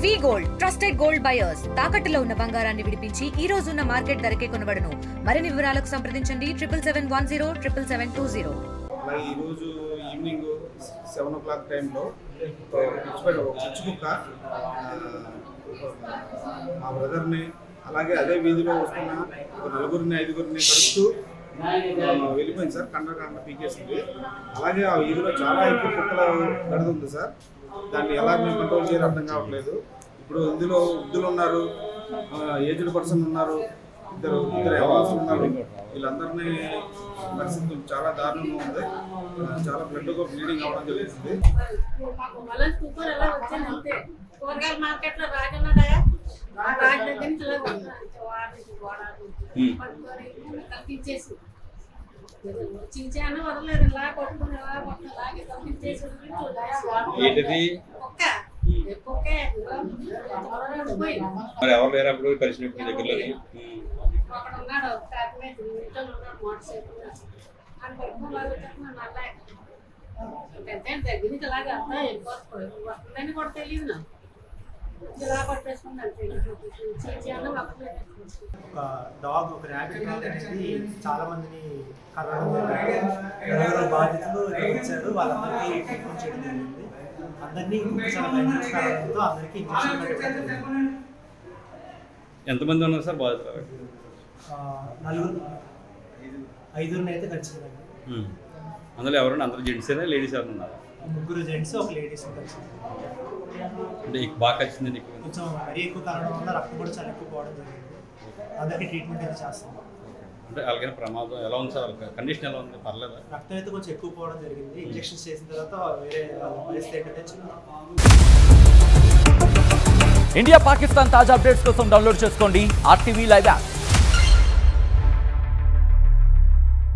వి gold trusted gold buyers తాకట్టులో ఉన్న బంగారాన్ని విడిపించి ఈ రోజు ఉన్న మార్కెట్ ధరకే కొనబడును. మరిన్ని వివరాలకు సంప్రదించండి 7710772020. ఈ రోజు ఈవినింగ్ 7 o'clock టైంలో పిచ్చుకుక్క మా బ్రదర్ని అలాగే అదే వీధిలో వస్తున్న నలుగురిని ఐదుగురిని కలుస్తూ వెళ్ళిపోయింది సార్. కండ పీకేసింది. అలాగే ఆ వీధిలో చాలా ఎక్కువ కుక్కల గడుదు ఉంది సార్. దాన్ని ఎలా మేము కంట్రోల్ చేయాలో అర్థం కావట్లేదు. ఇప్పుడు ఇందులో వృద్ధులు ఉన్నారు, ఏజ్డ్ పర్సన్ ఉన్నారు, ఇద్దరు ఎవరు ఉన్నారు. వీళ్ళందరినీ పరిస్థితి చాలా దారుణంగా ఉంది. చాలా బ్లడ్గా బ్లీడింగ్ అవ్వడం జరుగుతుంది. మరి ఎవరు లేనప్పుడు కలిసినప్పుడు దగ్గరలో డాగ్ ఒక ర్యాబిట్ డాగ్ అనేది చాలా మందిని కరోనా బాధితులు వచ్చారు. వాళ్ళందరికీ ట్రీట్మెంట్ చేయడం జరిగింది. అందరినీ చాలా భయంతో అందరికీ ఇంజక్షన్ పెట్టడం జరిగింది. ఎంతమంది ఉన్నారు సార్ బాధితులు? ఐదుగురిని అయితే కలిసిందండి. అందులో ఎవరైనా అందరూ జెంట్సేనా లేడీస్ ఎవరు ఉన్నారు? ముగ్గురు జెంట్స్, ఒక లేడీస్ కలిసింది. అంటే బాగా కలిసింది నీకు? కొంచెం మరీ ఎక్కువ కారణం వల్ల రక్తం కూడా చాలా ఎక్కువ పోవడం జరిగింది. అందరికీ ట్రీట్మెంట్ అయితే చేస్తాం. అంటే అలాగే ప్రమాదం ఎలా ఉంది సార్? కండిషన్ ఎలా ఉంది? పర్లేదా? రక్తం అయితే కొంచెం ఎక్కువ పోవడం జరిగింది. ఇంజెక్షన్స్ చేసిన తర్వాత వేరే పరిస్థితి ఏంటంటే ఇండియా పాకిస్తాన్ తాజా అప్డేట్స్ కోసం డౌన్లోడ్ చేసుకోండి RTV లైవ్ యాప్.